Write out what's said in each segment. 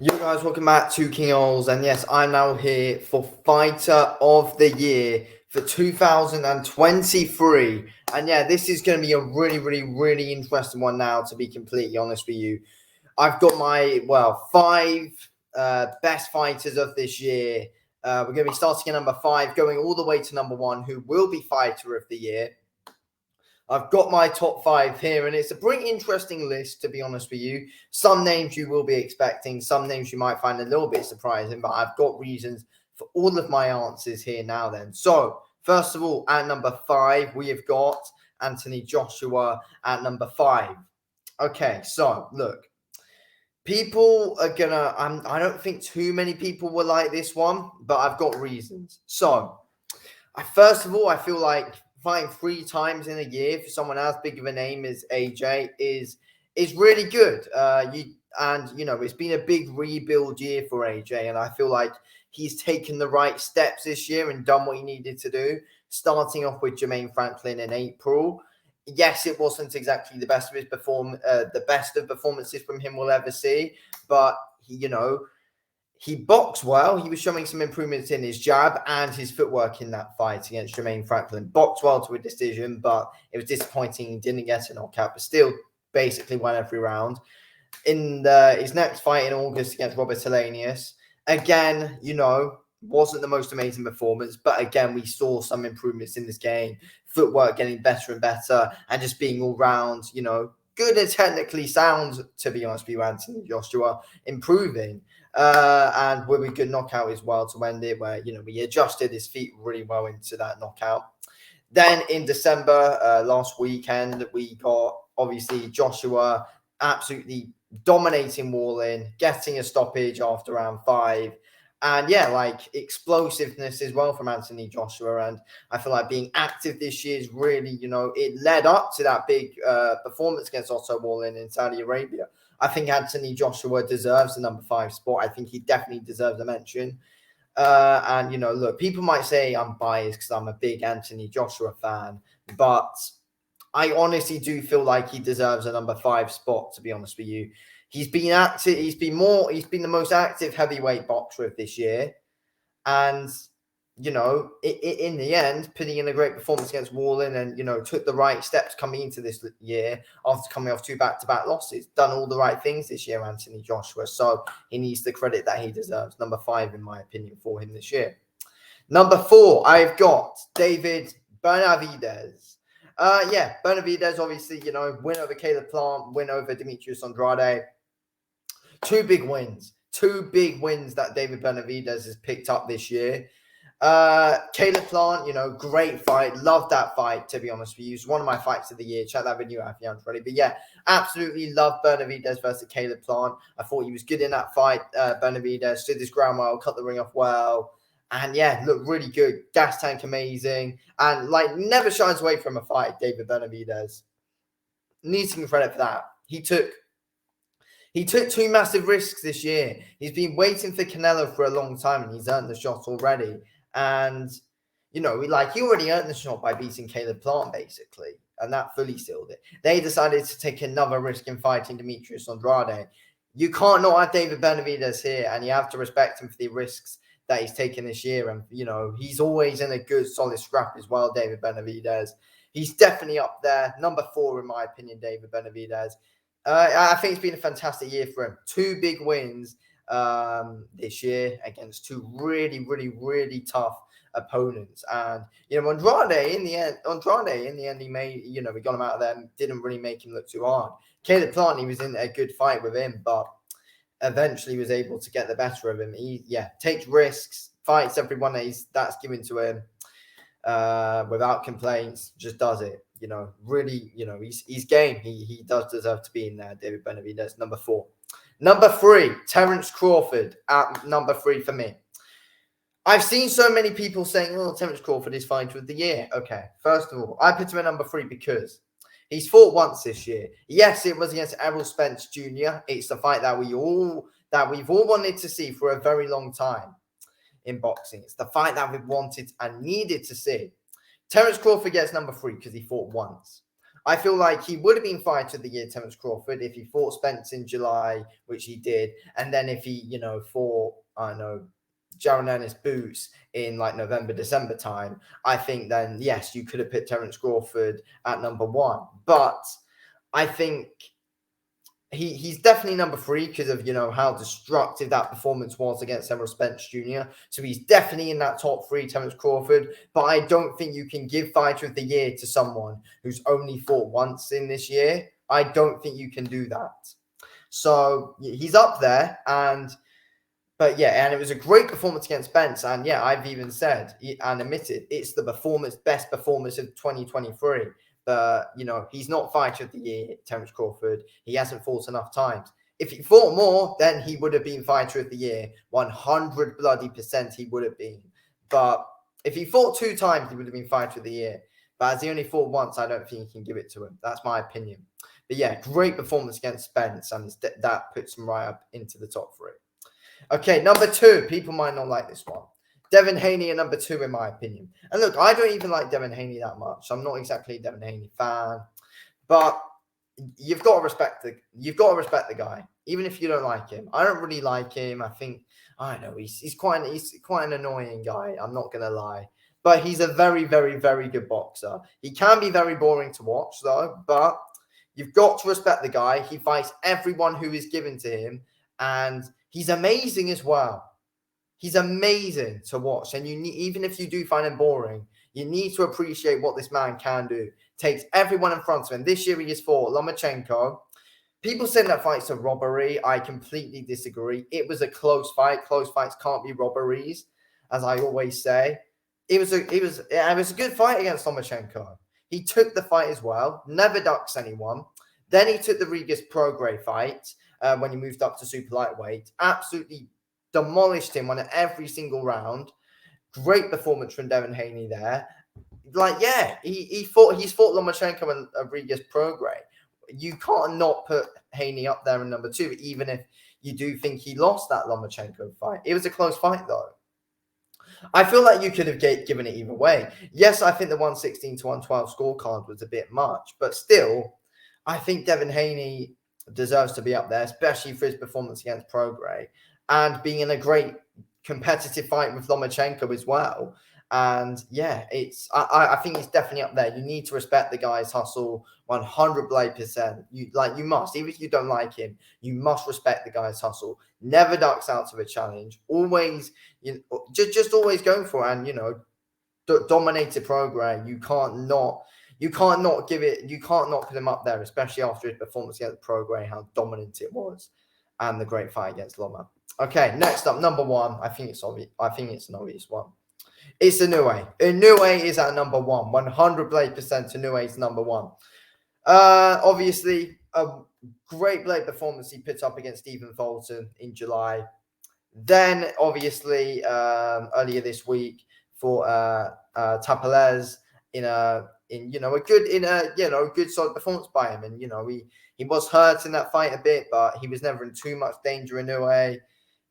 You guys, welcome back to King Ols, and yes, I'm now here for Fighter of the Year for 2023. And yeah, this is going to be a really interesting one now, to be completely honest with you. I've got my, five best fighters of this year. We're going to be starting at number 5, going all the way to number 1, who will be Fighter of the Year. I've got my top 5 here, and it's a pretty interesting list, to be honest with you. Some names you will be expecting, some names you might find a little bit surprising, but I've got reasons for all of my answers here now then. So, first of all, at number 5, we have got Anthony Joshua at number 5. Okay, so, look. People are gonna, I don't think too many people will like this one, but I've got reasons. So, first of all, I feel like fighting 3 times in a year for someone as big of a name as AJ is really good. It's been a big rebuild year for AJ, and I feel like he's taken the right steps this year and done what he needed to do. Starting off with Jermaine Franklin in April. Yes, it wasn't exactly the best of his performances from him we'll ever see, but he boxed well. He was showing some improvements in his jab and his footwork in that fight against Jermaine Franklin. Boxed well to a decision, but it was disappointing. He didn't get a knockout, but still basically won every round. In his next fight in August against Robert Helenius, again, wasn't the most amazing performance, but again, we saw some improvements in this game. Footwork getting better and better, and just being all round, good and technically sound, to be honest with you, Anthony Joshua, improving. And with a good knockout as well to end it, where we adjusted his feet really well into that knockout. Then in December, last weekend, we got obviously Joshua absolutely dominating Wallin, getting a stoppage after round 5. And explosiveness as well from Anthony Joshua. And I feel like being active this year is really, it led up to that big performance against Otto Wallin in Saudi Arabia. I think Anthony Joshua deserves the number 5 spot. I think he definitely deserves a mention. Look, people might say I'm biased because I'm a big Anthony Joshua fan, but I honestly do feel like he deserves a number 5 spot, to be honest with you. He's been active. He's been the most active heavyweight boxer of this year. And, in the end, putting in a great performance against Wallin and, took the right steps coming into this year after coming off 2 back-to-back losses. Done all the right things this year, Anthony Joshua. So he needs the credit that he deserves. Number 5, in my opinion, for him this year. Number 4, I've got David Benavidez. Benavidez, obviously, win over Caleb Plant, win over Demetrius Andrade. 2 big wins. 2 big wins that David Benavidez has picked up this year. Caleb Plant, great fight. Loved that fight, to be honest with you. It's one of my fights of the year. Check that video out if you haven't already. But yeah, absolutely loved Benavidez versus Caleb Plant. I thought he was good in that fight. Benavidez stood his ground well, cut the ring off well. And yeah, looked really good. Gas tank amazing. And never shies away from a fight, David Benavidez. Needs some credit for that. He took 2 massive risks this year. He's been waiting for Canelo for a long time, and he's earned the shot already. And, he already earned the shot by beating Caleb Plant, basically. And that fully sealed it. They decided to take another risk in fighting Demetrius Andrade. You can't not have David Benavidez here, and you have to respect him for the risks that he's taken this year. And, he's always in a good, solid scrap as well, David Benavidez. He's definitely up there. Number 4, in my opinion, David Benavidez. I think it's been a fantastic year for him. 2 big wins this year against 2 really tough opponents. And, Andrade in the end, he made, we got him out of there, didn't really make him look too hard. Caleb Plant, he was in a good fight with him, but eventually was able to get the better of him. He, takes risks, fights everyone that's given to him without complaints, just does it. Really, he's game. He does deserve to be in there, David Benavidez, number 4. Number 3, Terence Crawford at number 3 for me. I've seen so many people saying, Terence Crawford is fighter of the year. Okay, first of all, I put him at number 3 because he's fought once this year. Yes, it was against Errol Spence Jr. It's the fight that we've all wanted to see for a very long time in boxing. It's the fight that we've wanted and needed to see. Terence Crawford gets number 3 because he fought once. I feel like he would have been fighter of the year, Terence Crawford, if he fought Spence in July, which he did, and then if he, fought, I don't know, Jaron Ennis Boots in like November, December time, I think then, yes, you could have put Terence Crawford at number 1. But I think he's definitely number 3 because of, how destructive that performance was against Errol Spence Jr. So he's definitely in that top 3, Terence Crawford. But I don't think you can give fighter of the year to someone who's only fought once in this year. I don't think you can do that. So he's up there. But yeah, and it was a great performance against Spence. And yeah, I've even said and admitted it's the best performance of 2023. But, he's not fighter of the year, Terence Crawford. He hasn't fought enough times. If he fought more, then he would have been fighter of the year. 100% he would have been. But if he fought 2 times, he would have been fighter of the year. But as he only fought once, I don't think you can give it to him. That's my opinion. But yeah, great performance against Spence. And that puts him right up into the top 3. Okay, number 2. People might not like this one. Devin Haney at number 2, in my opinion. And look, I don't even like Devin Haney that much. I'm not exactly a Devin Haney fan, but you've got to respect the guy, even if you don't like him. I don't really like him. I don't know, he's quite an annoying guy. I'm not gonna lie, but he's a very, very, very good boxer. He can be very boring to watch though, but you've got to respect the guy. He fights everyone who is given to him, and he's amazing as well. He's amazing to watch, and even if you do find him boring, you need to appreciate what this man can do. Takes everyone in front of him. This year he has fought Lomachenko. People saying that fight's a robbery. I completely disagree. It was a close fight. Close fights can't be robberies, as I always say. It was a good fight against Lomachenko. He took the fight as well. Never ducks anyone. Then he took the Regis Prograis fight when he moved up to super lightweight. Absolutely demolished him on every single round. Great performance from Devin Haney there. He's fought Lomachenko and Regis Prograis. You can't not put Haney up there in number 2, even if you do think he lost that Lomachenko fight. It was a close fight though. I feel like you could have given it either way. Yes, I think the 116 to 112 scorecard was a bit much, but still, I think Devin Haney deserves to be up there, especially for his performance against Prograis and being in a great competitive fight with Lomachenko as well. And yeah, I think it's definitely up there. You need to respect the guy's hustle 100%. You must, even if you don't like him, you must respect the guy's hustle. Never ducks out of a challenge. Always, just always going for it. And dominated Prograis. You can't not give it. You can't not put him up there, especially after his performance against Prograis, how dominant it was, and the great fight against Loma. Okay, next up, number 1. I think it's obvious. I think it's an obvious one. It's Inoue. Inoue is at number 1. 100% Inoue is number 1. Obviously, a great blade performance he put up against Stephen Fulton in July. Then, obviously, earlier this week for Tapales in a good solid performance by him. And he was hurt in that fight a bit, but he was never in too much danger. Inoue.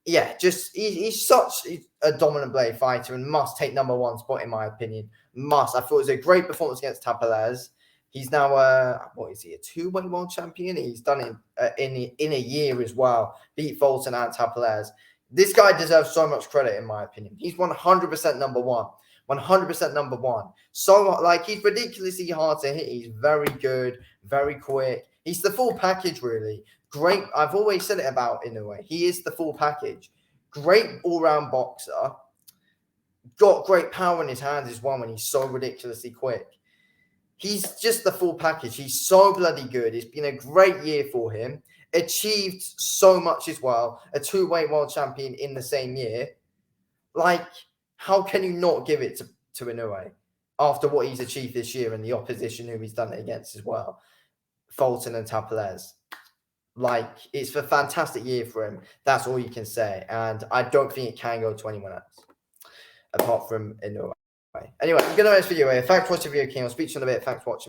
Yeah, he's such a dominant blade fighter and must take number 1 spot, in my opinion. Must. I thought it was a great performance against Tapales. He's now a 2-weight world champion? He's done it in a year as well. Beat Fulton and Tapales. This guy deserves so much credit, in my opinion. He's 100% number 1. 100% number 1. So, he's ridiculously hard to hit. He's very good, very quick. He's the full package, really. Great. I've always said it about Inoue. He is the full package. Great all-round boxer. Got great power in his hands as well when he's so ridiculously quick. He's just the full package. He's so bloody good. It's been a great year for him. Achieved so much as well. A 2-weight world champion in the same year. How can you not give it to Inoue after what he's achieved this year and the opposition who he's done it against as well? Fulton and Tapales. It's a fantastic year for him. That's all you can say. And I don't think it can go to anyone else apart from Inoue. Anyway, I'm going to end this video here. Thanks for watching the video, King. I'll speak to you in a bit. Thanks for watching.